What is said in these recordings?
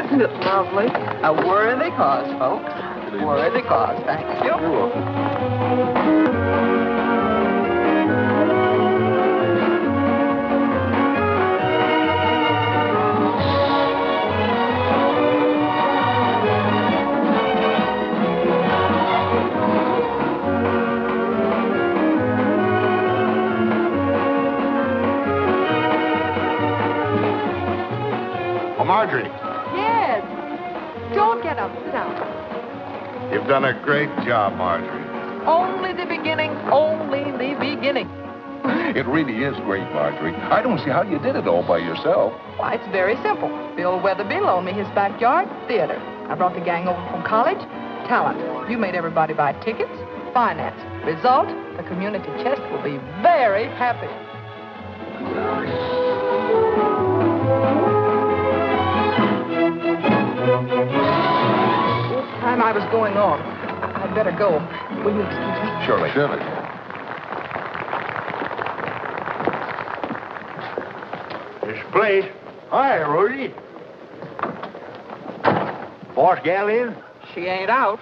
Isn't it lovely? A worthy cause, folks. Worthy cause. Thank you. You're welcome. Marjorie, Yes. Don't get up. Sit down. you've done a great job, Marjorie. Only the beginning. Only the beginning. It really is great, Marjorie. I don't see how you did it all by yourself. Why, it's very simple. Bill Weatherby loaned me his backyard theater. I brought the gang over from college. Talent. You made everybody buy tickets. Finance. Result, the community chest will be very happy. It's time I was going on. I'd better go. Will you excuse me? Surely. This place. Hi, Rosie. Boss gal in? She ain't out.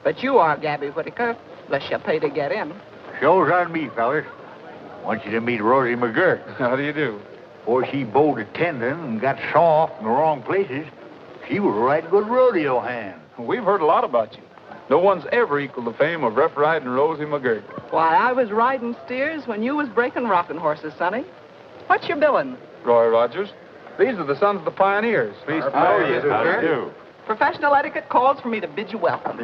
But you are, Gabby Whitaker, unless you pay to get in. Show's on me, fellas. Want you to meet Rosie McGurk. How do you do? Before she bowed attendant and got soft in the wrong places, she was a right good rodeo hand. We've heard a lot about you. No one's ever equaled the fame of Rough Riding Rosie McGurk. Why, I was riding steers when you was breaking rocking horses, Sonny. What's your billing? Roy Rogers. These are the sons of the pioneers. Pleased to know you, sir. Professional etiquette calls for me to bid you welcome.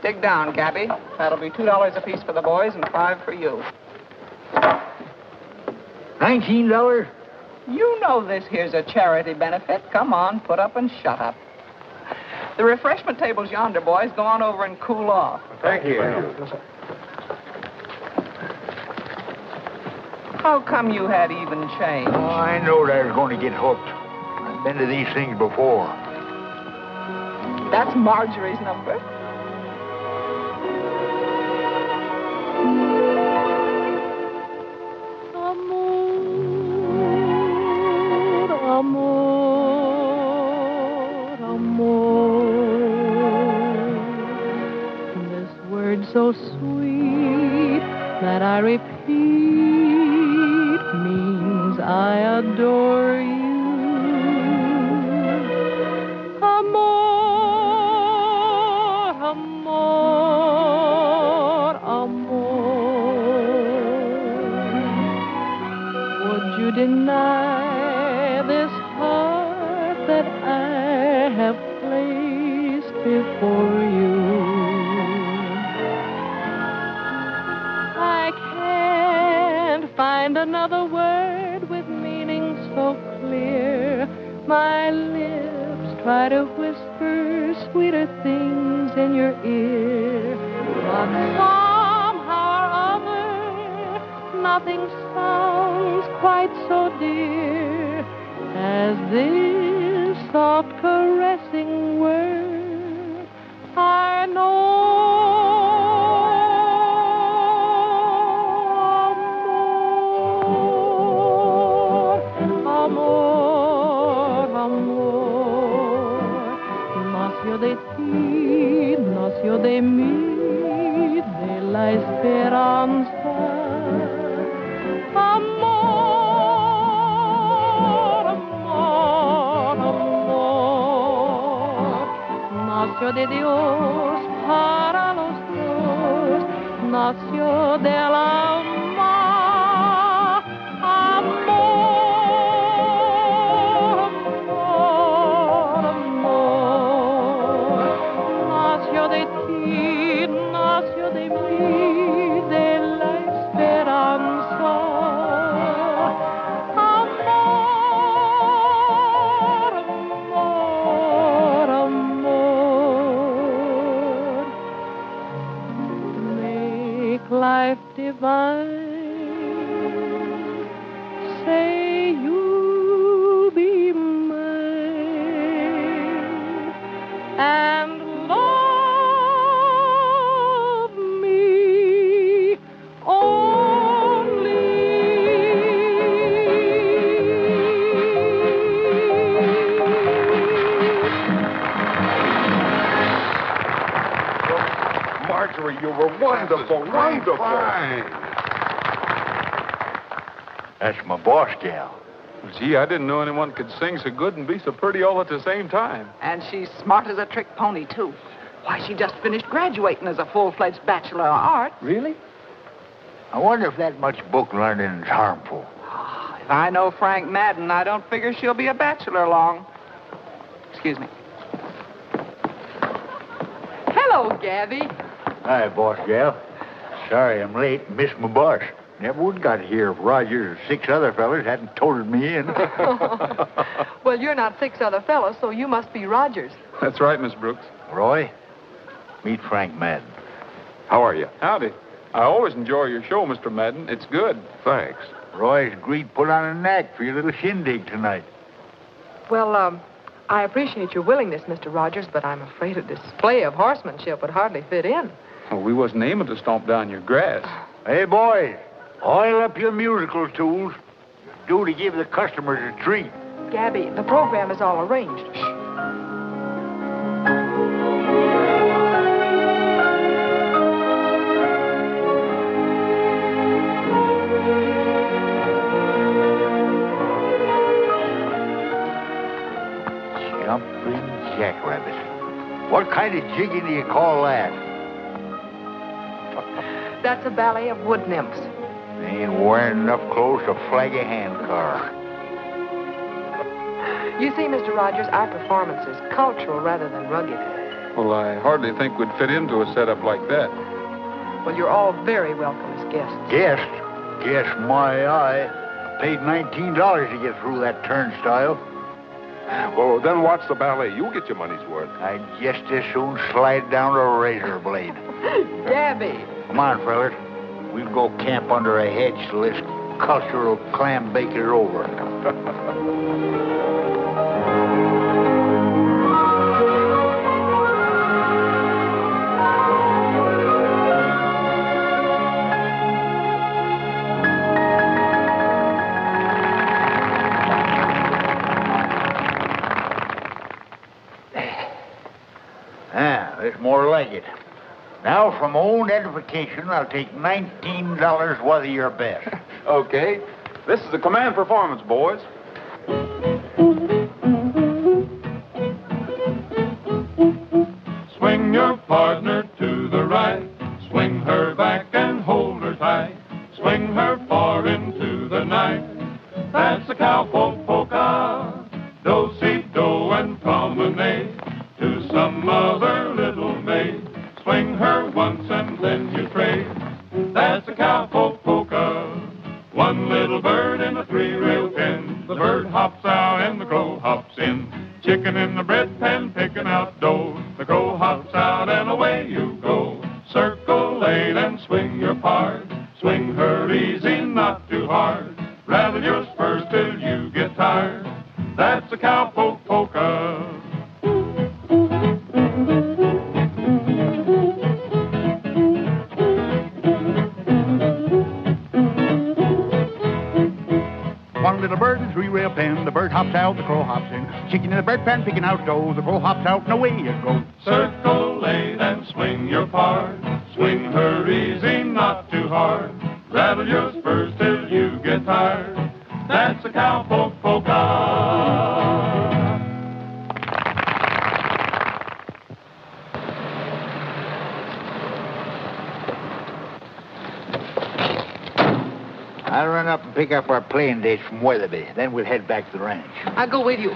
Dig down, Gabby. That'll be $2 apiece for the boys and $5 for you. $19? You know this here's a charity benefit. Come on, put up and shut up. The refreshment table's yonder, boys. Go on over and cool off. Thank you. How come you had even change? Oh, I knowed I was going to get hooked. I've been to these things before. That's Marjorie's number. So sweet that I repeat means I adore you. Amor, amor, amor. Would you deny this heart that I have placed before you? Find another word with meaning so clear. My lips try to whisper sweeter things in your ear. But somehow or other, nothing sounds quite so dear as this soft caressing word. I know. De ti nació de mí, de la esperanza. Amor, amor, amor. Nació de Dios para los dos, nació del alma. Life divine, say you'll be mine and love me only. you were wonderful, wonderful. Fine. That's my boss gal. Gee, I didn't know anyone could sing so good and be so pretty all at the same time. And she's smart as a trick pony, too. Why, she just finished graduating as a full-fledged Bachelor of Arts. Really? I wonder if that much book learning is harmful. If I know Frank Madden, I don't figure she'll be a bachelor long. Excuse me. Hello, Gabby. Hi, boss gal. Sorry I'm late. Missed my bus. Never would got here if Rogers and 6 other fellas hadn't toted me in. Well, you're not 6 other fellows, so you must be Rogers. That's right, Miss Brooks. Roy, meet Frank Madden. How are you? Howdy. I always enjoy your show, Mr. Madden. It's good. Thanks. Roy's agreed to put on a knack for your little shindig tonight. Well, I appreciate your willingness, Mr. Rogers, but I'm afraid a display of horsemanship would hardly fit in. Well, we wasn't aiming to stomp down your grass. Hey, boys, oil up your musical tools. Do to give the customers a treat. Gabby, the program is all arranged. Shh. Jumping jackrabbit. What kind of jigging do you call that? That's a ballet of wood nymphs. They ain't wearing enough clothes to flag a handcar. You see, Mr. Rogers, our performance is cultural rather than rugged. Well, I hardly think we'd fit into a setup like that. Well, you're all very welcome as guests. Guest? Guess my eye. I paid $19 to get through that turnstile. Well, then watch the ballet. You'll get your money's worth. I'd just as soon slide down a razor blade. Gabby. Come on, fellas. We'll go camp under a hedge till this cultural clam bake is over. There's more like it. Now, for my own edification, I'll take $19 worth of your best. Okay. This is a command performance, boys. Swing your partner to the right. Swing her back and hold her tight. Swing her far into the night. That's the cowpoke polka. Do-si-do and promenade to some other little maid. Swing her once and then you trade. That's the cowpoke polka. One little bird in a 3-rail pen. The bird hops out and the crow hops in. Chicken in the bread pan picking out dough. The crow hops out and away you go. Circle 8 and swing your part. Swing her easy, not too hard. Rattle your spurs till you get tired. That's the cowpoke polka. One little bird in a 3-rail pen. The bird hops out, the crow hops in. Chicken in the bread pan picking out dough. The crow hops out and away you go. Circle 8 and swing your part. Swing her easy, not too hard. Rattle your spurs till you get tired. That's a cowpoke polka. I'll run up and pick up our playing dates from Weatherby. Then we'll head back to the ranch. I'll go with you.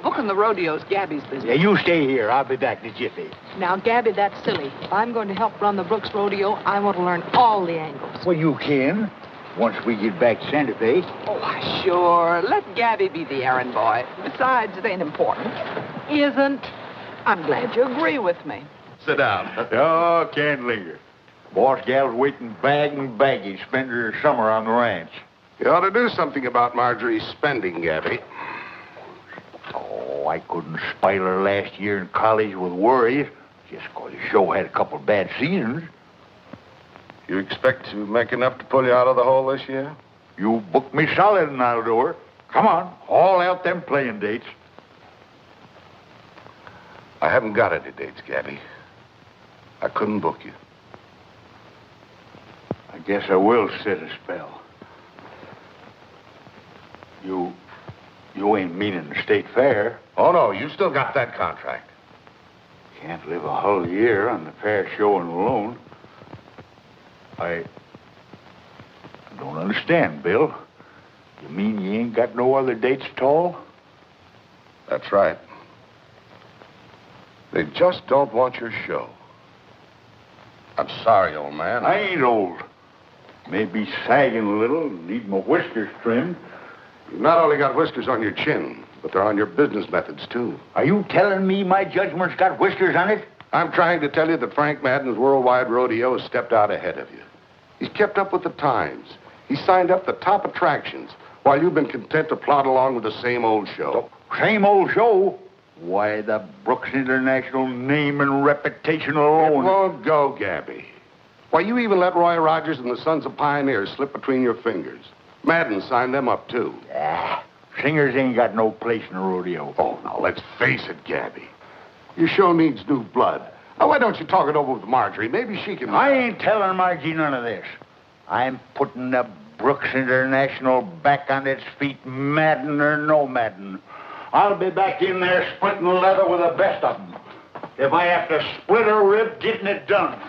Booking the rodeos, Gabby's business. Yeah, you stay here. I'll be back in a jiffy. Now, Gabby, that's silly. If I'm going to help run the Brooks Rodeo, I want to learn all the angles. Well, you can. Once we get back to Santa Fe. Oh, sure. Let Gabby be the errand boy. Besides, it ain't important. Isn't. I'm glad you agree with me. Sit down. Oh, can't linger. Boss gal's waiting bag and baggage, spend her summer on the ranch. You ought to do something about Marjorie's spending, Gabby. Oh, I couldn't spoil her last year in college with worries, just 'cause the show had a couple bad seasons. You expect to make enough to pull you out of the hole this year? You book me solid and I'll do her. Come on, haul out them playing dates. I haven't got any dates, Gabby. I couldn't book you. I guess I will sit a spell. You ain't meaning the state fair. Oh, no, you still got that contract. Can't live a whole year on the fair showing alone. I don't understand, Bill. You mean you ain't got no other dates at all? That's right. They just don't want your show. I'm sorry, old man. I ain't old. Maybe sagging a little, need my whiskers trimmed. You've not only got whiskers on your chin, but they're on your business methods, too. Are you telling me my judgment's got whiskers on it? I'm trying to tell you that Frank Madden's worldwide rodeo has stepped out ahead of you. He's kept up with the times. He's signed up the top attractions, while you've been content to plod along with the same old show. Same old show? Why, the Brooks International name and reputation alone. It won't go, Gabby. Why, you even let Roy Rogers and the Sons of Pioneers slip between your fingers. Madden signed them up, too. Singers ain't got no place in a rodeo. Oh, now, let's face it, Gabby. Your show needs new blood. Now, why don't you talk it over with Marjorie? Maybe she can... I ain't telling Margie none of this. I'm putting the Brooks International back on its feet, Madden or no Madden. I'll be back in there splitting leather with the best of them. If I have to split a rib, getting it done.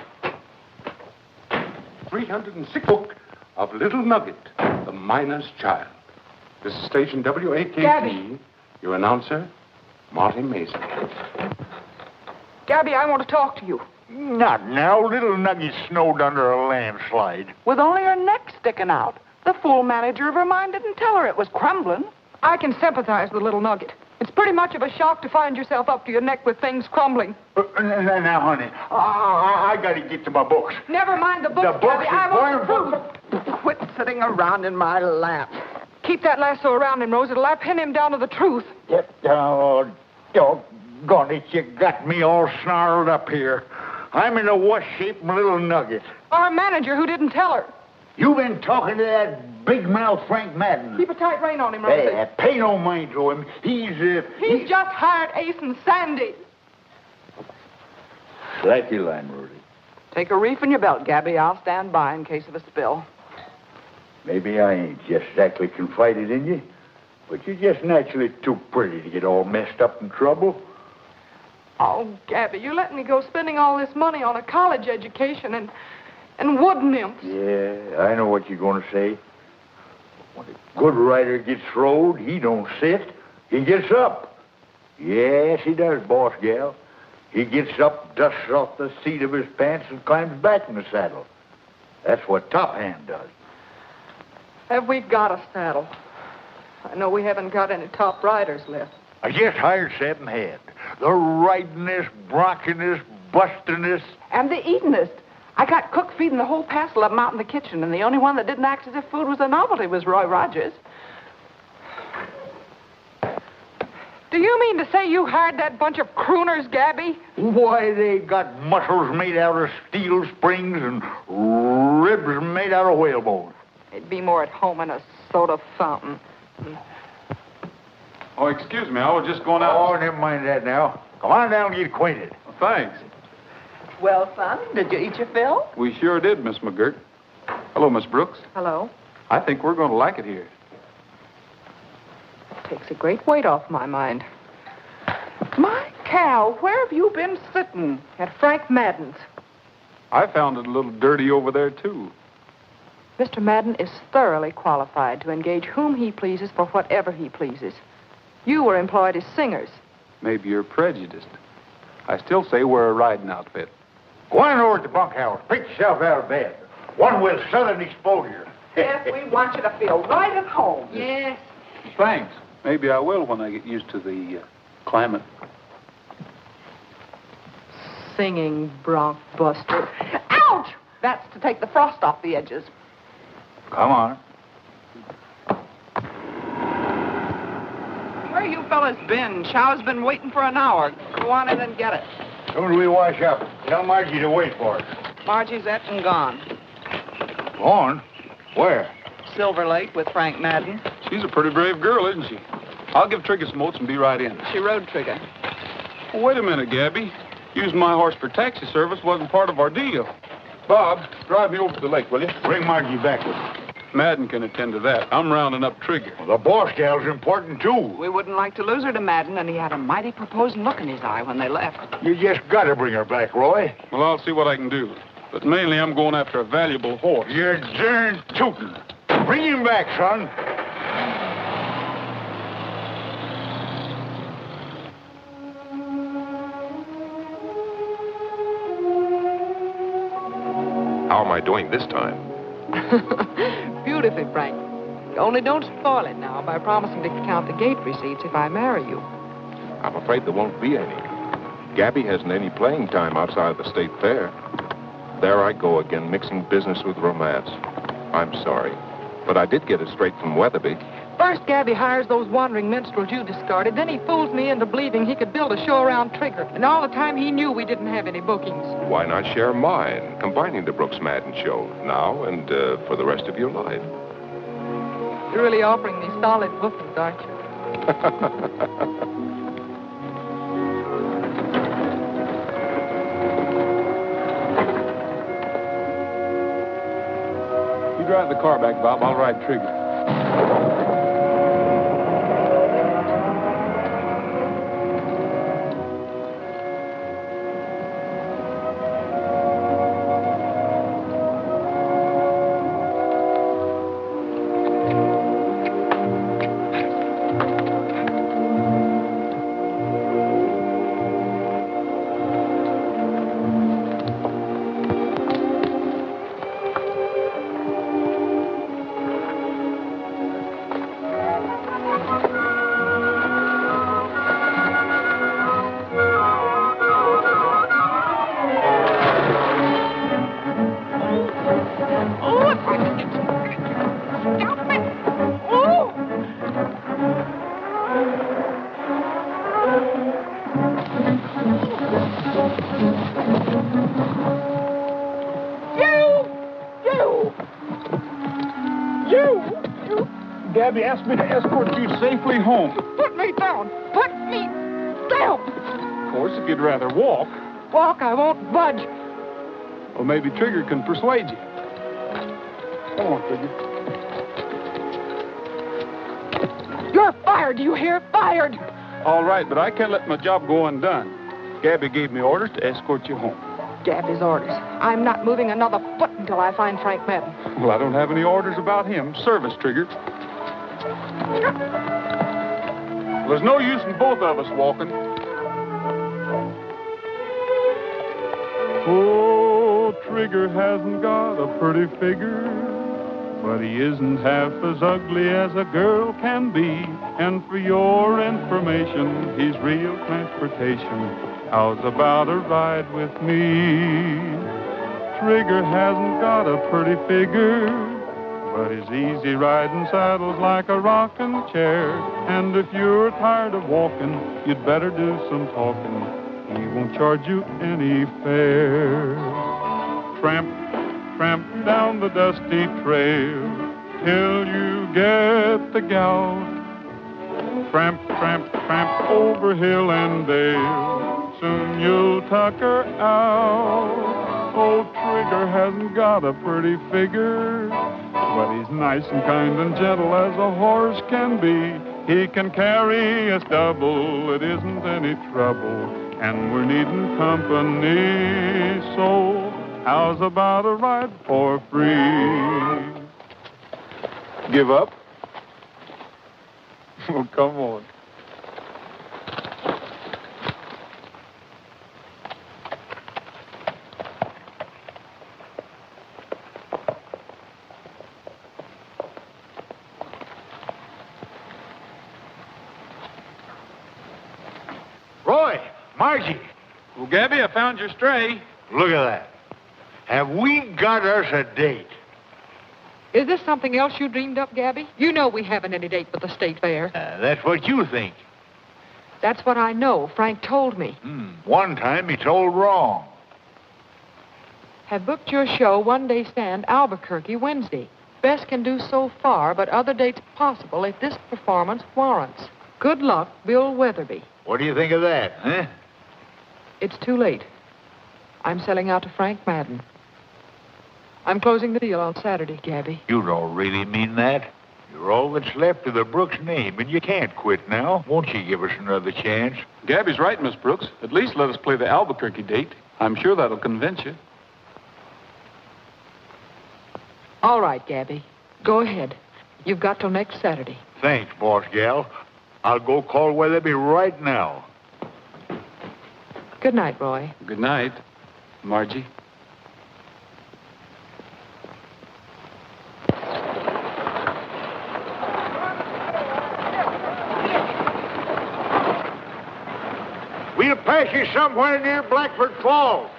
306 book of Little Nugget, the Miner's Child. This is station WAKT. Gabby. Your announcer, Marty Mason. Gabby, I want to talk to you. Not now. Little Nugget snowed under a landslide. With only her neck sticking out. The fool manager of her mine didn't tell her it was crumbling. I can sympathize with little Nugget. It's pretty much of a shock to find yourself up to your neck with things crumbling. Now, honey, I got to get to my books. Never mind the books, The books Gabby. I want the truth. Quit sitting around in my lap. Keep that lasso around him, Rose. It'll pin him down to the truth. Oh, doggone it, you got me all snarled up here. I'm in a wuss shape, my Little Nugget. Our manager who didn't tell her. You been talking to that big mouth Frank Madden. Keep a tight rein on him, Rosie. Hey, pay no mind to him. He's just hired Ace and Sandy. Slack your line, Rosie. Take a reef in your belt, Gabby. I'll stand by in case of a spill. Maybe I ain't just exactly confided in you, but you're just naturally too pretty to get all messed up in trouble. Oh, Gabby, you let me go spending all this money on a college education and wood nymphs. Yeah, I know what you're going to say. When a good rider gets rode, he don't sit. He gets up. Yes, he does, boss gal. He gets up, dusts off the seat of his pants, and climbs back in the saddle. That's what Top Hand does. Have we got a saddle? I know we haven't got any top riders left. I just hired 7 head. The ridingest, bronchingest, bustingest. And the eatingest. I got cook feeding the whole passel of them out in the kitchen, and the only one that didn't act as if food was a novelty was Roy Rogers. Do you mean to say you hired that bunch of crooners, Gabby? Why, they got muscles made out of steel springs and ribs made out of whalebone. They'd be more at home in a soda fountain. Oh, excuse me. I was just going out. Oh, never mind that now. Come on down and get acquainted. Well, thanks. Well, son, did you eat your fill? We sure did, Miss McGirt. Hello, Miss Brooks. Hello. I think we're going to like it here. Takes a great weight off my mind. My cow, where have you been sitting? At Frank Madden's. I found it a little dirty over there, too. Mr. Madden is thoroughly qualified to engage whom he pleases for whatever he pleases. You were employed as singers. Maybe you're prejudiced. I still say we're a riding outfit. Go on over to the bunkhouse. Pick yourself out of bed. One with southern exposure. Yes, we want you to feel right at home. Yes. Thanks. Maybe I will when I get used to the climate. Singing bronc buster. Ouch! That's to take the frost off the edges. Come on. Where you fellas been? Show's been waiting for an hour. Go on in and get it. Soon as we wash up, tell Margie to wait for us. Margie's et and gone. Gone? Where? Silver Lake with Frank Madden. She's a pretty brave girl, isn't she? I'll give Trigger some oats and be right in. She rode Trigger. Well, wait a minute, Gabby. Using my horse for taxi service wasn't part of our deal. Bob, drive me over to the lake, will you? Bring Margie back with me. Madden can attend to that. I'm rounding up Trigger. Well, the boss gal's important, too. We wouldn't like to lose her to Madden, and he had a mighty proposing look in his eye when they left. You just gotta bring her back, Roy. Well, I'll see what I can do. But mainly I'm going after a valuable horse. You're darn tootin'. Bring him back, son. How am I doing this time? Beautifully, Frank. Only don't spoil it now by promising to count the gate receipts if I marry you. I'm afraid there won't be any. Gabby hasn't any playing time outside of the state fair. There I go again, mixing business with romance. I'm sorry, but I did get it straight from Weatherby. First, Gabby hires those wandering minstrels you discarded. Then he fools me into believing he could build a show around Trigger. And all the time he knew we didn't have any bookings. Why not share mine, combining the Brooks Madden show now and for the rest of your life? You're really offering me solid bookings, aren't you? You drive the car back, Bob. I'll ride Trigger. Gabby asked me to escort you safely home. Put me down! Put me down! Of course, if you'd rather walk. Walk, I won't budge. Well, maybe Trigger can persuade you. Come on, Trigger. You're fired, do you hear? Fired! All right, but I can't let my job go undone. Gabby gave me orders to escort you home. Gabby's orders. I'm not moving another foot until I find Frank Madden. Well, I don't have any orders about him. Service, Trigger. There's no use in both of us walking. Oh, Trigger hasn't got a pretty figure, but he isn't half as ugly as a girl can be. And for your information, he's real transportation. How's about a ride with me? Trigger hasn't got a pretty figure, but his easy riding saddle's like a rocking chair. And if you're tired of walking, you'd better do some talking. He won't charge you any fare. Tramp, tramp down the dusty trail till you get the gal. Tramp, tramp, tramp over hill and dale. Soon you'll tuck her out. Oh, Trigger hasn't got a pretty figure, but he's nice and kind and gentle as a horse can be. He can carry us double, it isn't any trouble, and we're needing company. So how's about a ride for free? Give up? Oh, come on. Roy, Margie. Well, Gabby, I found your stray. Look at that. Have we got us a date? Is this something else you dreamed up, Gabby? You know we haven't any date with the state fair. That's what you think. That's what I know. Frank told me. One time he told wrong. Have booked your show one-day stand, Albuquerque, Wednesday. Best can do so far, but other dates possible if this performance warrants. Good luck, Bill Weatherby. What do you think of that, huh? It's too late. I'm selling out to Frank Madden. I'm closing the deal on Saturday, Gabby. You don't really mean that. You're all that's left of the Brooks name, and you can't quit now. Won't you give us another chance? Gabby's right, Miss Brooks. At least let us play the Albuquerque date. I'm sure that'll convince you. All right, Gabby. Go ahead. You've got till next Saturday. Thanks, boss gal. I'll go call Weatherby right now. Good night, Roy. Good night, Margie. We'll pass you somewhere near Blackford Falls.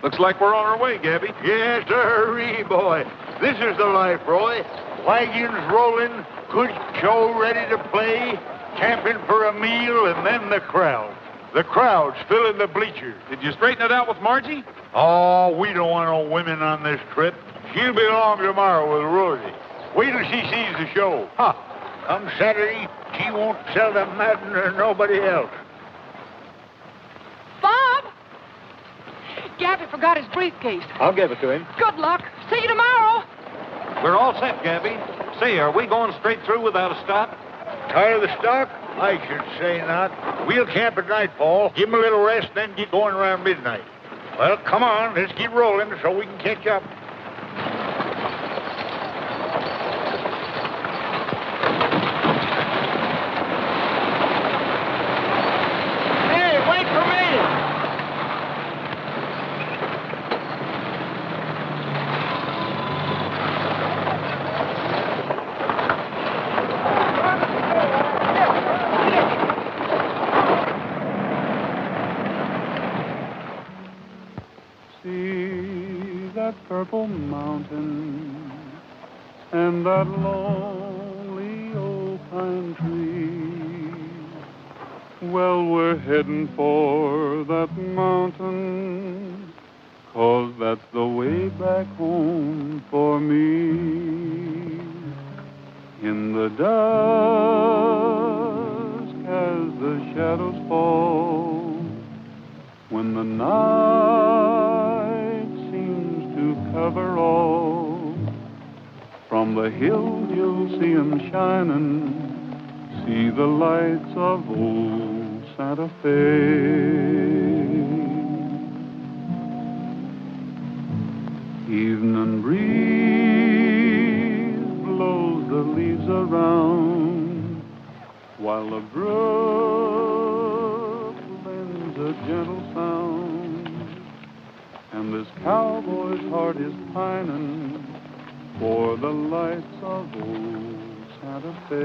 Looks like we're on our way, Gabby. Yes, sirree, boy. This is the life, Roy. Wagons rolling, good show ready to play, camping for a meal, and then the crowd. The crowd's filling the bleachers. Did you straighten it out with Margie? Oh, we don't want no women on this trip. She'll be along tomorrow with Rosie. Wait till she sees the show. Come Saturday, she won't sell to Madden or nobody else. Bob! Gabby forgot his briefcase. I'll give it to him. Good luck. See you tomorrow. We're all set, Gabby. Say, are we going straight through without a stop? Tired of the stock? I should say not. We'll camp at nightfall, give 'em a little rest, then get going around midnight. Well, come on, let's get rolling so we can catch up. Hey, wait for me! See that purple mountain and that lonely old pine tree. Well, we're heading for that mountain, 'cause that's the way back home for me. In the dusk as the shadows fall, when the night seems to cover all, from the hills you'll see 'em shining, see the lights of old Santa Fe. Evening breeze blows the leaves around, while the brook lends a gentle sound, and this cowboy's heart is pining for the lights of old Santa Fe.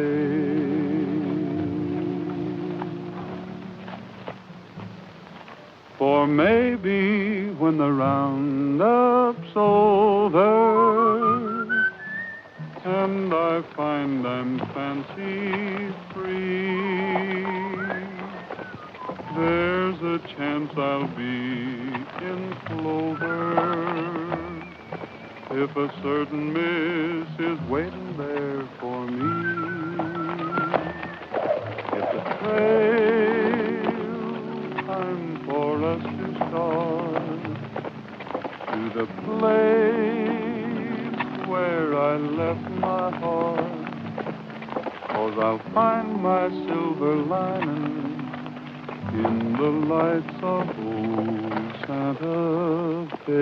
For maybe when the roundup's over and I find I'm fancy free, there's a chance I'll be in clover if a certain miss is waiting there for me. It's a trail time for us to start to the place where I left my heart, 'cause I'll find my silver lining in the lights of old Santa Fe.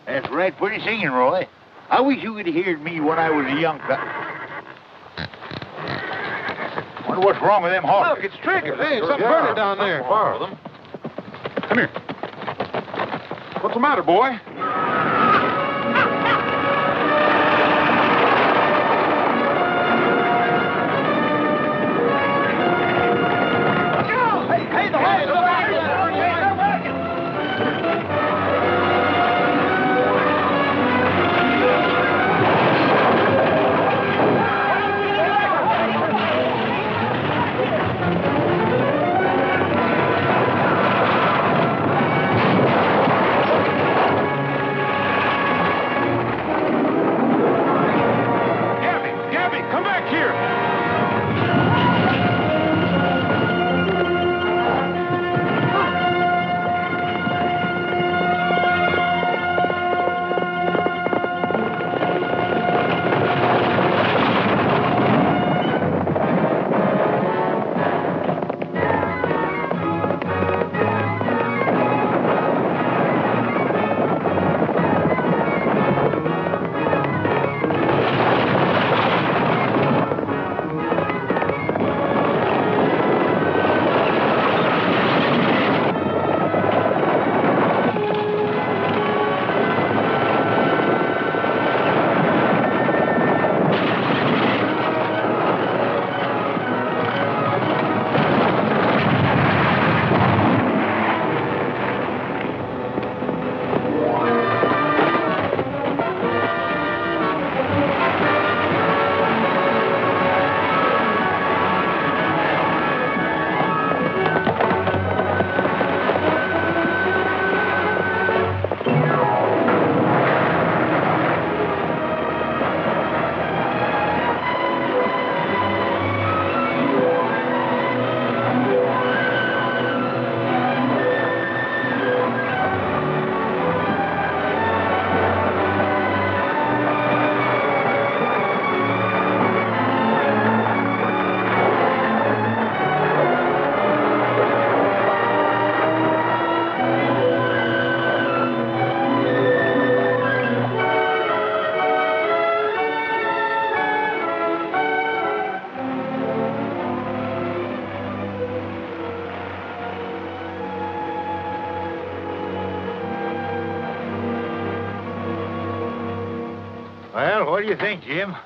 That's right, pretty singing, Roy. I wish you could have heard me when I was a young cut. Wonder what's wrong with them horses. Look, it's Trigger. Hey, something burning down there. Borrow them. Come here. What's the matter, boy? Well, what do you think, Jim?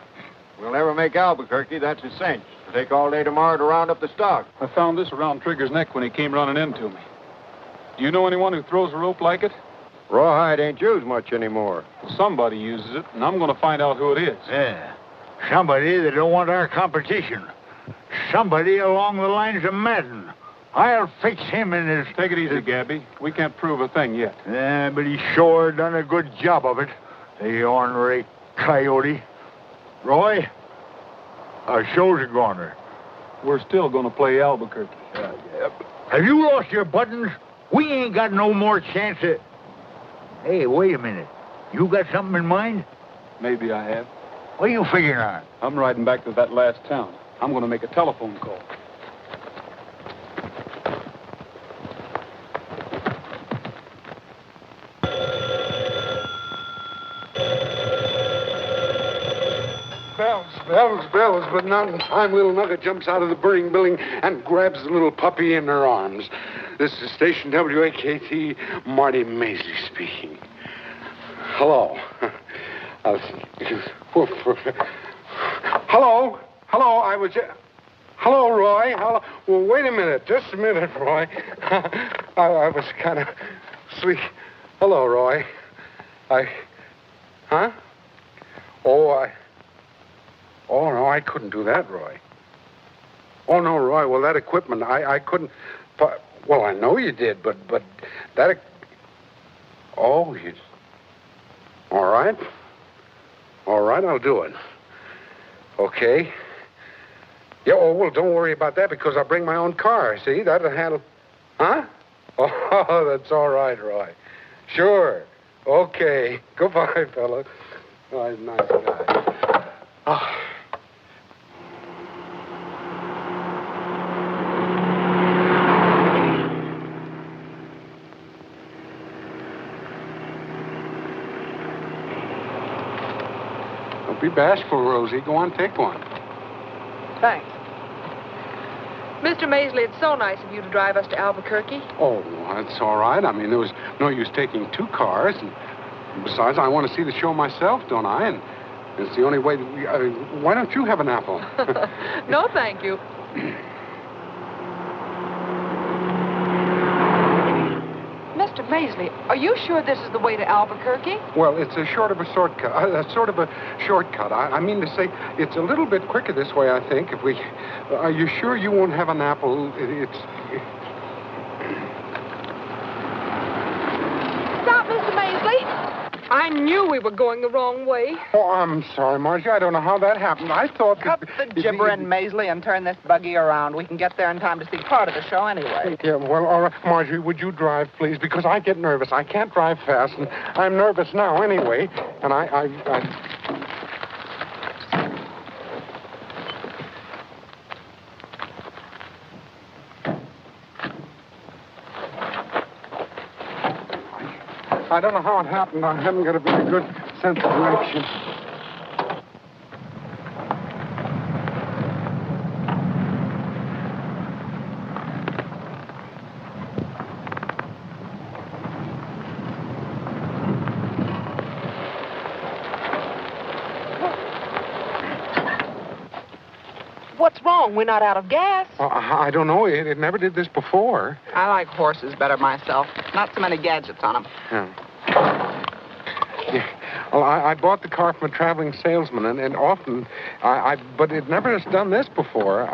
We'll never make Albuquerque, that's a cinch. It'll take all day tomorrow to round up the stock. I found this around Trigger's neck when he came running into me. Do you know anyone who throws a rope like it? Rawhide ain't used much anymore. Somebody uses it, and I'm going to find out who it is. Yeah. Somebody that don't want our competition. Somebody along the lines of Madden. I'll fix him in his... Take it easy, Gabby. We can't prove a thing yet. Yeah, but he sure done a good job of it. The ornery coyote. Roy, our show's a goner. We're still going to play Albuquerque. Have you lost your buttons? We ain't got no more chance of... Hey, wait a minute. You got something in mind? Maybe I have. What are you figuring on? I'm riding back to that last town. I'm going to make a telephone call. Bells, but not in time. Little Nugget jumps out of the burning building and grabs the little puppy in her arms. This is Station WAKT, Marty Maisley speaking. Hello. Hello, I was... Hello, Roy. Hello. Well, wait a minute. Just a minute, Roy. I was kind of sweet. Hello, Roy. Huh? Oh, no, I couldn't do that, Roy. Oh, no, Roy, well, that equipment, I couldn't... Well, I know you did, but that... Oh, you... All right. All right, I'll do it. Okay. Yeah, oh, well, don't worry about that, because I'll bring my own car, see? That'll handle... Huh? Oh, that's all right, Roy. Sure. Okay. Goodbye, fella. Oh, he's a nice guy. Oh. Don't be bashful, Rosie. Go on, take one. Thanks. Mr. Maisley, it's so nice of you to drive us to Albuquerque. Oh, that's all right. I mean, there was no use taking two cars. And besides, I want to see the show myself, don't I? And it's the only way that we... why don't you have an apple? No, thank you. Mr. Maisley, are you sure this is the way to Albuquerque? Well, it's a sort of a shortcut. I mean to say, it's a little bit quicker this way, I think. If we... Are you sure you won't have an apple? Stop, Mr. Maisley. I knew we were going the wrong way. Oh, I'm sorry, Margie. I don't know how that happened. I thought Cut the gibbering, Maisley, and turn this buggy around. We can get there in time to see part of the show anyway. Yeah, well, all right. Margie, would you drive, please? Because I get nervous. I can't drive fast, and I'm nervous now anyway. And I don't know how it happened. I haven't got a very good sense of direction. What's wrong? We're not out of gas. I don't know. It never did this before. I like horses better myself. Not so many gadgets on them. Yeah. Well, I bought the car from a traveling salesman, and often, but it never has done this before.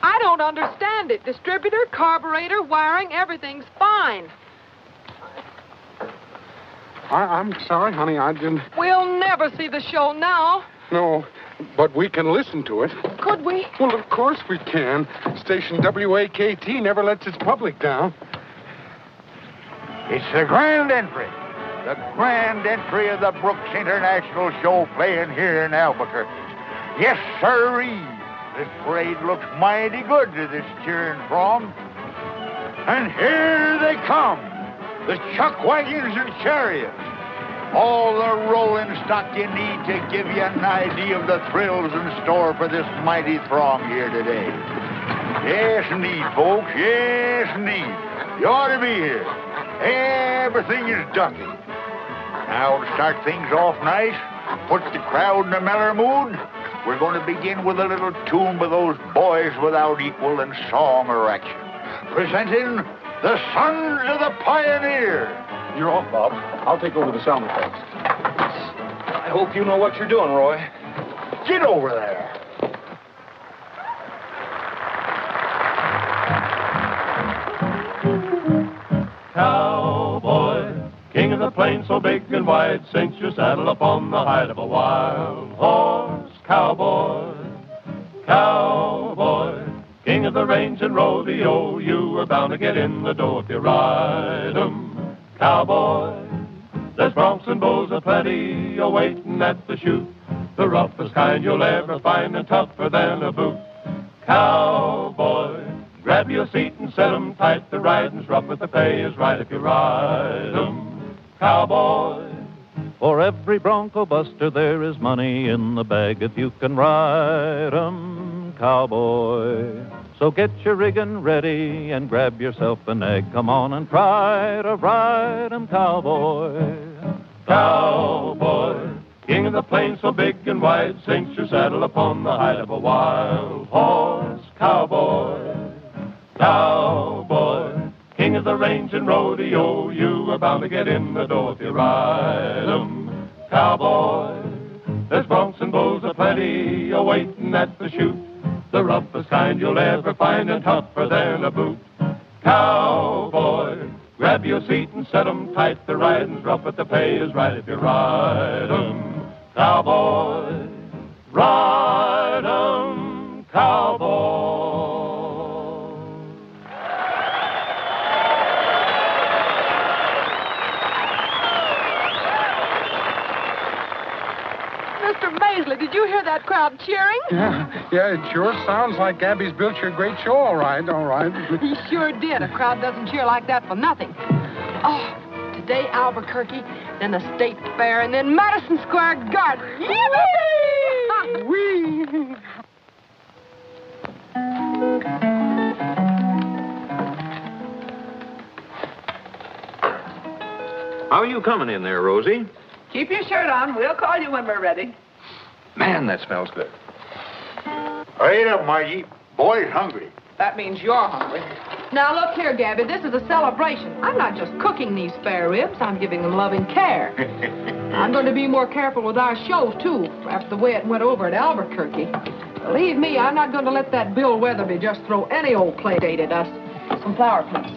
I don't understand it. Distributor, carburetor, wiring, everything's fine. I'm sorry, honey, I didn't... We'll never see the show now. No, but we can listen to it. Could we? Well, of course we can. Station WAKT never lets its public down. It's the grand entry. The grand entry of the Brooks International Show playing here in Albuquerque. Yes, sirree. This parade looks mighty good to this cheering throng. And here they come. The chuck wagons and chariots. All the rolling stock you need to give you an idea of the thrills in store for this mighty throng here today. Yes, indeed, folks. Yes, indeed. You ought to be here. Everything is ducky. Now, to start things off nice, put the crowd in a mellow mood, we're going to begin with a little tune by those boys without equal in song or action. Presenting the Sons of the Pioneer. You're off, Bob. I'll take over the sound effects. I hope you know what you're doing, Roy. Get over there. Cowboy, king of the plains so big and wide, cinch your saddle upon the hide of a wild horse. Cowboy, cowboy, king of the range and rodeo, you are bound to get in the dough if you ride 'em. Cowboy, there's broncs and bulls aplenty a-waiting at the chute, the roughest kind you'll ever find and tougher than a boot. Cowboy, grab your seat and set 'em tight. The riding's rough, but the pay is right if you ride 'em. Cowboy, for every bronco buster there is money in the bag if you can ride 'em, cowboy. So get your rigging ready and grab yourself a nag. Come on and try to ride 'em, cowboy. cowboy, king of the plains so big and wide, cinch your saddle upon the hide of a wild horse. Cowboy, cowboy, king of the range and rodeo, you are bound to get in the dough if you ride 'em. Cowboy, there's broncs and bulls aplenty a-waiting at the chute, the roughest kind you'll ever find and tougher than a boot. Cowboy, grab your seat and set 'em tight. The riding's rough, but the pay is right if you ride 'em. Cowboy, ride 'em, cowboy. Mr. Maisley, did you hear that crowd cheering? Yeah, it sure sounds like Gabby's built you a great show, all right, all right. He sure did. A crowd doesn't cheer like that for nothing. Oh, today Albuquerque, then the State Fair, and then Madison Square Garden. Yippee! Whee! How are you coming in there, Rosie? Keep your shirt on. We'll call you when we're ready. Man, that smells good. Hurry up, Margie. Boy's hungry. That means you're hungry. Now, look here, Gabby. This is a celebration. I'm not just cooking these spare ribs. I'm giving them loving care. I'm going to be more careful with our shows, too, after the way it went over at Albuquerque. Believe me, I'm not going to let that Bill Weatherby just throw any old play date at us. Some flower, please.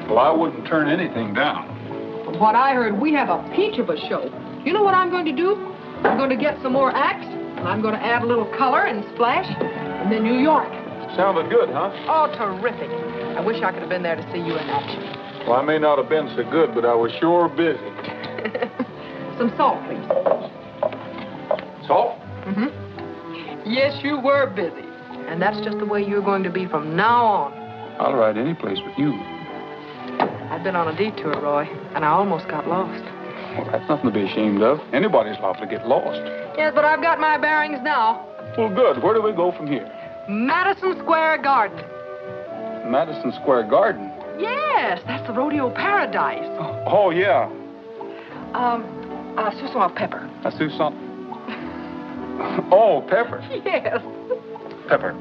Well, I wouldn't turn anything down. From what I heard, we have a peach of a show. You know what I'm going to do? I'm going to get some more acts, and I'm going to add a little color and splash, and then New York. Sounded good, huh? Oh, terrific. I wish I could have been there to see you in action. Well, I may not have been so good, but I was sure busy. Some salt, please. Salt? Mm-hmm. Yes, you were busy. And that's just the way you're going to be from now on. I'll ride any place with you. I've been on a detour, Roy, and I almost got lost. Well, that's nothing to be ashamed of. Anybody's liable to get lost. Yes, but I've got my bearings now. Well, good. Where do we go from here? Madison Square Garden. Madison Square Garden? Yes, that's the rodeo paradise. Oh, yeah. Susan Pepper. I see something. Oh, pepper. Yes. Pepper.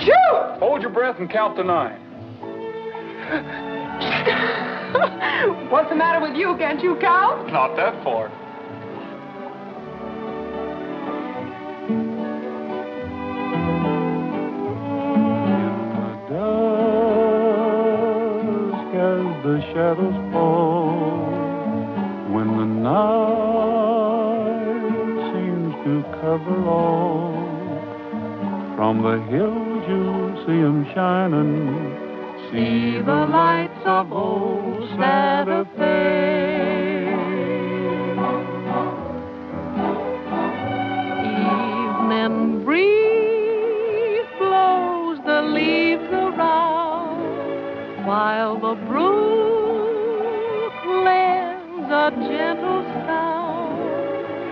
Shoot! Hold your breath and count to 9. What's the matter with you? Can't you count? Not that far. As the shadows fall, when the night seems to cover all, from the hills you'll see 'em shining, see the lights of old Santa Fe. Evening breeze blows the leaves around, while the brook lends a gentle sound.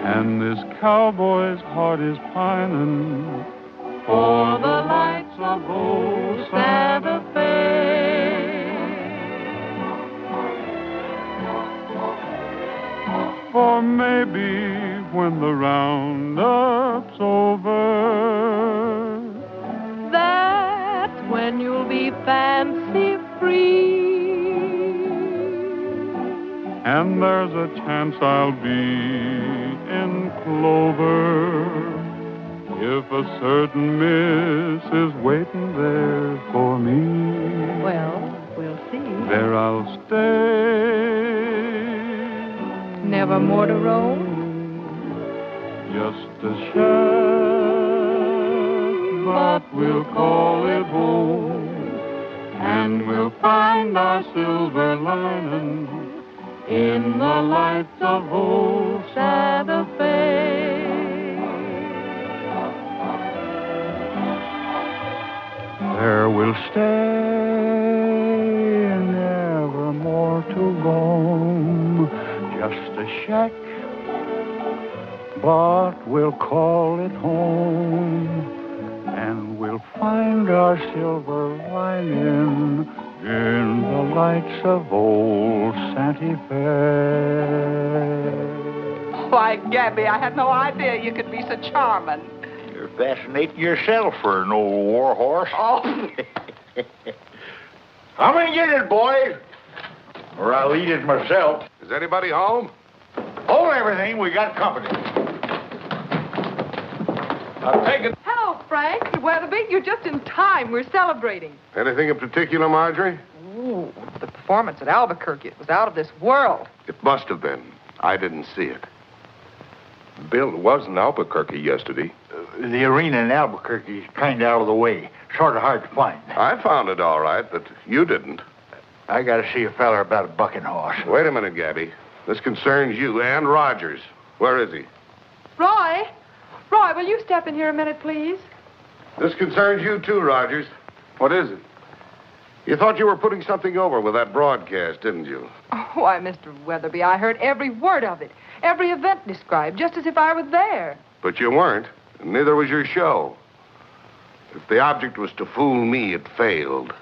And this cowboy's heart is pining For the lights of old Santa Fe. maybe when the roundup's over, That's when you'll be fancy free. and there's a chance I'll be in clover if a certain miss is waiting there for me. Well, we'll see. There I'll stay. Never more to roam? Just a shack, but we'll call it home, and we'll find our silver lining in the lights of old Santa Fe. There we'll stay, never more to roam. Just a shack, but we'll call it home, and we'll find our silver lining in the lights of old Santa Fe. Why, Gabby, I had no idea you could be so charming. You're fascinating yourself for an old war horse. Oh. Come and get it, boys, or I'll eat it myself. Is anybody home? Hold everything, we got company. I'll take it. Hello, Frank. Weatherby, you're just in time. We're celebrating. Anything in particular, Marjorie? Ooh, the performance at Albuquerque. It was out of this world. It must have been. I didn't see it. Bill, it was in Albuquerque yesterday. The arena in Albuquerque is kind of out of the way. Sort of hard to find. I found it all right, but you didn't. I got to see a fella about a bucking horse. Wait a minute, Gabby. This concerns you and Rogers. Where is he? Roy, will you step in here a minute, please? This concerns you too, Rogers. What is it? You thought you were putting something over with that broadcast, didn't you? Oh, why, Mr. Weatherby, I heard every word of it. Every event described, just as if I was there. But you weren't, and neither was your show. If the object was to fool me, it failed.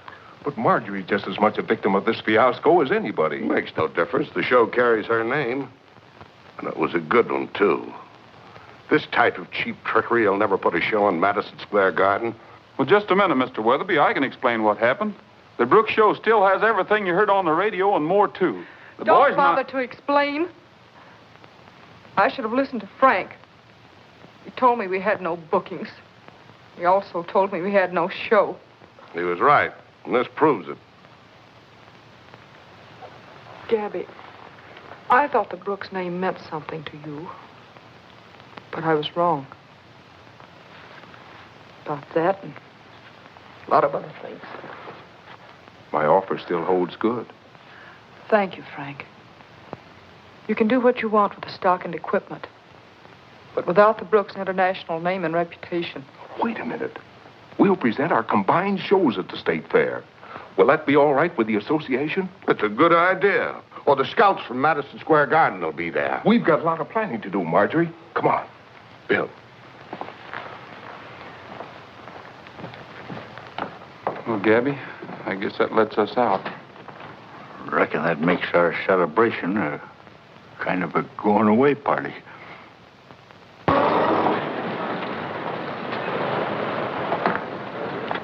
But Marjorie's just as much a victim of this fiasco as anybody. Makes no difference. The show carries her name. And it was a good one, too. This type of cheap trickery will never put a show in Madison Square Garden. Well, just a minute, Mr. Weatherby. I can explain what happened. The Brooks show still has everything you heard on the radio and more, too. The Don't boys bother not... to explain. I should have listened to Frank. He told me we had no bookings. He also told me we had no show. He was right, and this proves it. Gabby, I thought the Brooks name meant something to you. But I was wrong. About that and a lot of other things. My offer still holds good. Thank you, Frank. You can do what you want with the stock and equipment. But without the Brooks International name and reputation. Wait a minute. We'll present our combined shows at the State Fair. Will that be all right with the association? It's a good idea. Or the scouts from Madison Square Garden will be there. We've got a lot of planning to do, Marjorie. Come on. Bill. Well, Gabby, I guess that lets us out. Reckon that makes our celebration a kind of a going-away party.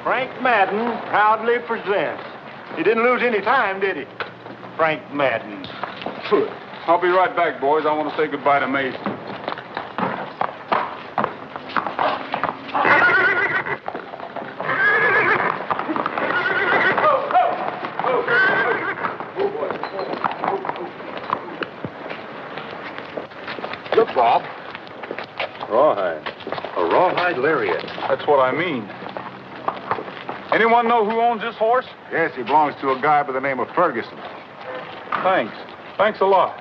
Frank Madden proudly presents. He didn't lose any time, did he? Frank Madden. I'll be right back, boys. I want to say goodbye to Mason. Look, Bob. Rawhide. A rawhide lariat. That's what I mean. Anyone know who owns this horse? Yes, he belongs to a guy by the name of Ferguson. Thanks. Thanks a lot.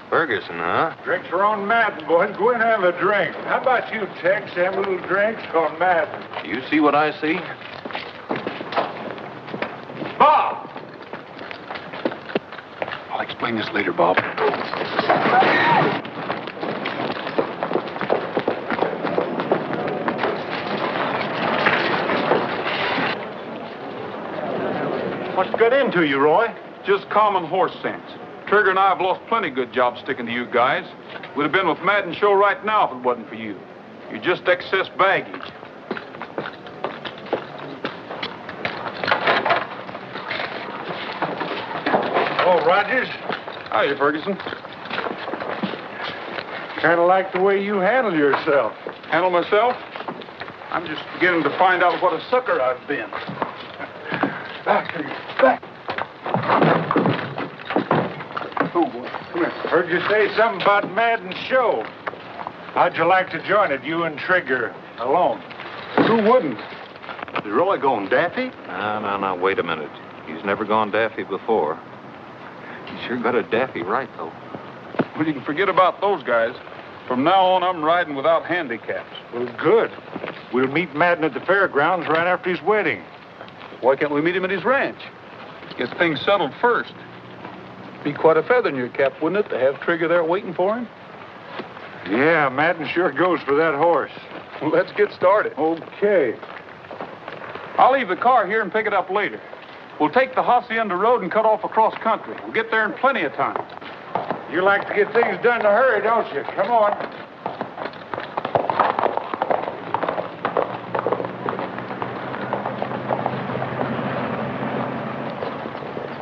Ferguson, huh? Drinks are on Madden, boys. Go in and have a drink. How about you, Tex? Have a little drinks on Madden. You see what I see? Bob! I'll explain this later, Bob. What's got into you, Roy? Just common horse sense. Trigger and I have lost plenty good jobs sticking to you guys. We'd have been with Madden's show right now if it wasn't for you. You're just excess baggage. Oh, Rogers. Hiya, Ferguson. Kind of like the way you handle yourself. Handle myself? I'm just beginning to find out what a sucker I've been. Back. Oh, boy. Come here. Heard you say something about Madden's show. How'd you like to join it, you and Trigger alone? Who wouldn't? Is Roy going daffy? No, wait a minute. He's never gone daffy before. He sure got a daffy right, though. Well, you can forget about those guys. From now on, I'm riding without handicaps. Well, good. We'll meet Madden at the fairgrounds right after his wedding. Why can't we meet him at his ranch? Get things settled first. Be quite a feather in your cap, wouldn't it, to have Trigger there waiting for him? Yeah, Madden sure goes for that horse. Well, let's get started. Okay. I'll leave the car here and pick it up later. We'll take the Hacienda Road and cut off across country. We'll get there in plenty of time. You like to get things done in a hurry, don't you? Come on.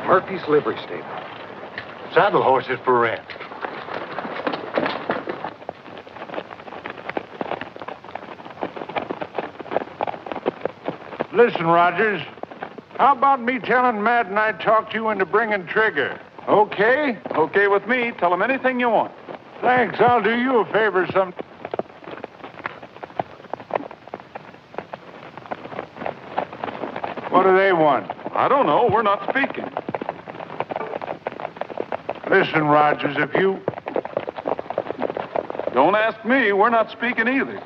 Murphy's livery stable. Saddle horses for rent. Listen, Rogers. How about me telling Madden I talked you into bringing Trigger? Okay? Okay with me. Tell him anything you want. Thanks. I'll do you a favor some. What do they want? I don't know. We're not speaking. Listen, Rogers, if you... Don't ask me. We're not speaking either.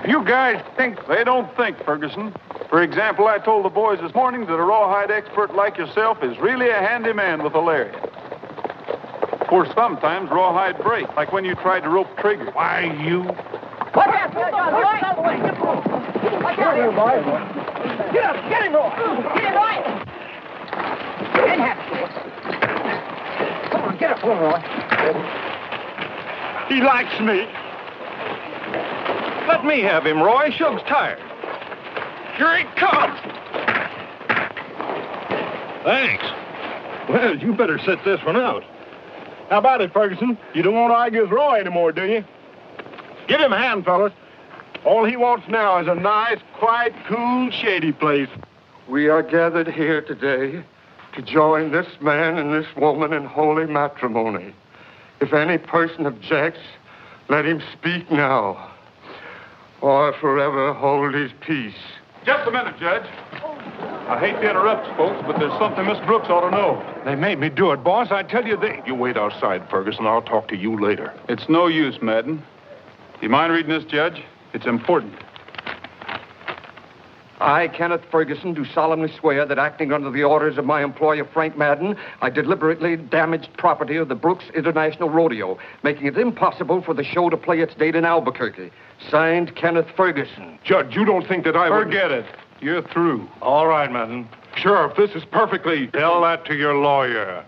You guys think... They don't think, Ferguson. For example, I told the boys this morning that a rawhide expert like yourself is really a handy man with a lariat. Of course, sometimes rawhide break, like when you tried to rope Trigger. Why, you... What happened? Get out of the way. Get him, boy. Get up. Get him, Roy. Get him, Roy. Get in, Happy. Come on, get up, Roy. He likes me. Let me have him, Roy. Shug's tired. Here he comes. Thanks. Well, you better sit this one out. How about it, Ferguson? You don't want to argue with Roy anymore, do you? Give him a hand, fellas. All he wants now is a nice, quiet, cool, shady place. We are gathered here today to join this man and this woman in holy matrimony. If any person objects, let him speak now, or forever hold his peace. Just a minute, Judge. I hate to interrupt you folks, but there's something Miss Brooks ought to know. They made me do it, boss. I tell you, You wait outside, Ferguson. I'll talk to you later. It's no use, Madden. You mind reading this, Judge? It's important. I, Kenneth Ferguson, do solemnly swear that acting under the orders of my employer, Frank Madden, I deliberately damaged property of the Brooks International Rodeo, making it impossible for the show to play its date in Albuquerque. Signed, Kenneth Ferguson. Judge, you don't think that I would... Forget it. You're through. All right, Madden. Sheriff, this is perfectly... Tell that to your lawyer.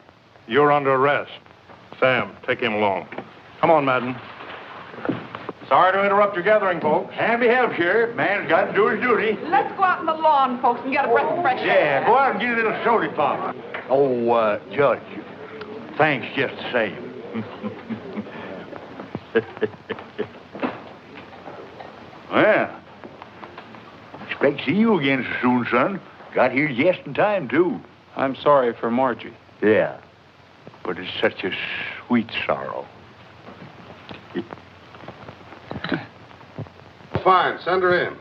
You're under arrest. Sam, take him along. Come on, Madden. Sorry to interrupt your gathering, folks. Handy help, Sheriff. Man's got to do his duty. Let's go out on the lawn, folks, and get a breath of fresh air. Yeah, go out and get a little soda pop. Oh, Judge, thanks just the same. Well, expect to see you again so soon, son. Got here just in time, too. I'm sorry for Margie. Yeah, but it's such a sweet sorrow. Fine, send her in.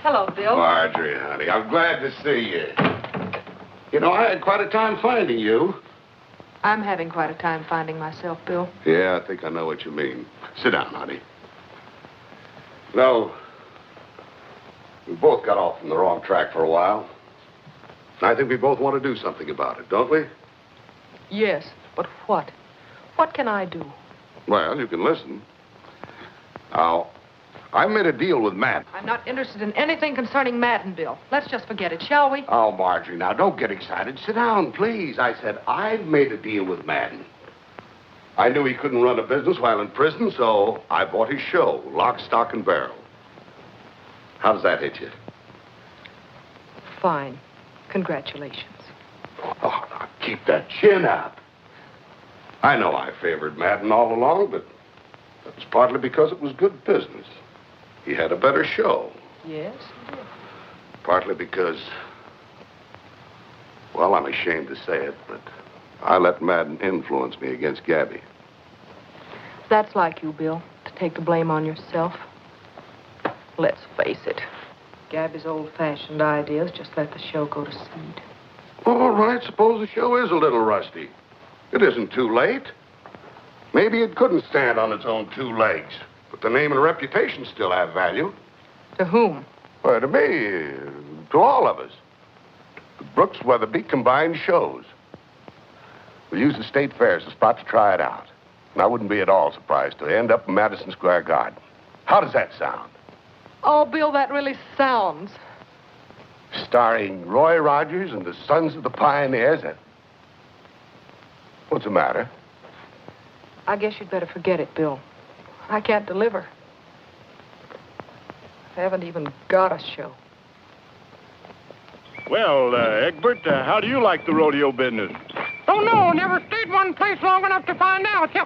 Hello, Bill. Marjorie, honey, I'm glad to see you. You know, I had quite a time finding you. I'm having quite a time finding myself, Bill. Yeah, I think I know what you mean. Sit down, honey. No, we both got off from the wrong track for a while. I think we both want to do something about it, don't we? Yes, but what? What can I do? Well, you can listen. Now, I made a deal with Matt. I'm not interested in anything concerning Madden, Bill. Let's just forget it, shall we? Oh, Marjorie, now, don't get excited. Sit down, please. I said I've made a deal with Madden. I knew he couldn't run a business while in prison, so I bought his show, Lock, Stock, and Barrel. How does that hit you? Fine. Congratulations. Oh, now, keep that chin up. I know I favored Madden all along, but that's partly because it was good business. He had a better show. Yes? Partly because, well, I'm ashamed to say it, but I let Madden influence me against Gabby. That's like you, Bill, to take the blame on yourself. Let's face it. Gabby's old-fashioned ideas just let the show go to seed. All right, suppose the show is a little rusty. It isn't too late. Maybe it couldn't stand on its own two legs, but the name and reputation still have value. To whom? Well, to me, to all of us. The Brooks Weatherby combined shows. We'll use the state fair as a spot to try it out. And I wouldn't be at all surprised to end up in Madison Square Garden. How does that sound? Oh, Bill, that really sounds. Starring Roy Rogers and the Sons of the Pioneers. What's the matter? I guess you'd better forget it, Bill. I can't deliver. I haven't even got a show. Well, Egbert, how do you like the rodeo business? Don't know. Never stayed one place long enough to find out. Roy!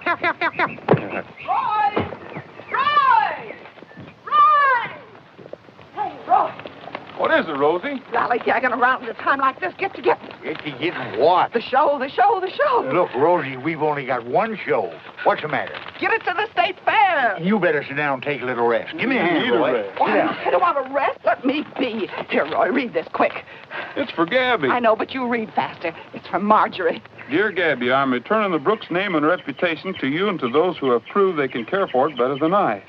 Roy! Roy! Hey, Roy. What is it, Rosie? Lollygagging around at a time like this. Get together. Get to getting what? The show. Look, Rosie, we've only got one show. What's the matter? Get it to the state fair. You better sit down and take a little rest. Give me a hand, Roy. Sit down. I don't want to rest. Let me be. Here, Roy, read this quick. It's for Gabby. I know, but you read faster. It's from Marjorie. Dear Gabby, I'm returning the Brooks name and reputation to you and to those who have proved they can care for it better than I.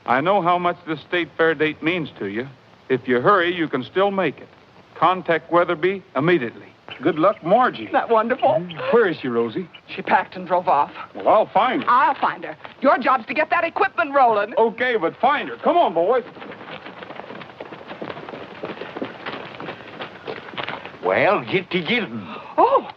I know how much this state fair date means to you. If you hurry, you can still make it. Contact Weatherby immediately. Good luck, Margie. Isn't that wonderful? Where is she, Rosie? She packed and drove off. Well, I'll find her. I'll find her. Your job's to get that equipment rolling. Okay, but find her. Come on, boys. Well, get to getting. Oh.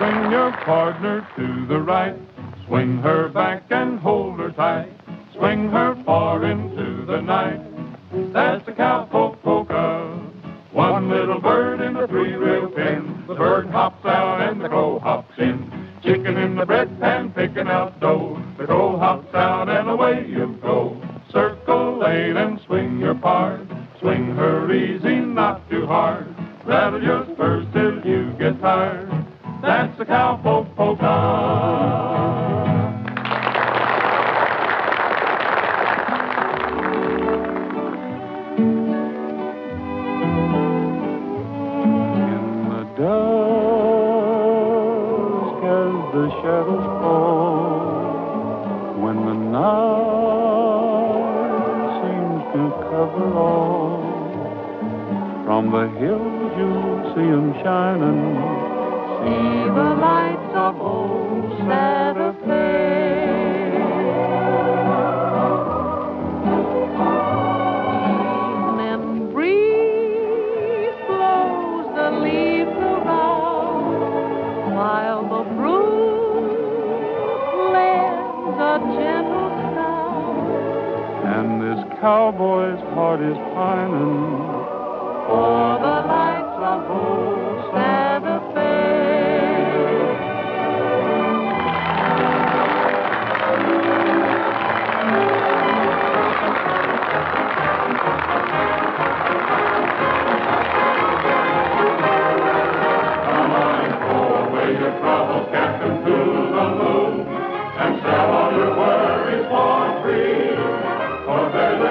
Swing your partner to the right. Swing her back and hold her tight. Swing her far into the night. That's the cowpoke polka. One little bird in a three-rail pen. The bird hops out and the crow hops in. Chicken in the bread pan picking out dough. The crow hops out and away you go. Circle eight and swing your part. Swing her easy, not too hard. Rattle your spurs till you get tired. That's the cowpoke polka. Dusk as the shadows fall, when the night seems to cover all, from the hills you'll see 'em shining. See the lights of old Santa Fe. Evening breeze blows the leaves around, while the brook lends a gentle sound. And this cowboy's heart is pining for the lights of old Santa Fe. Come on and go away your troubles, Captain, to the moon, and sell all your worries for free. For there's a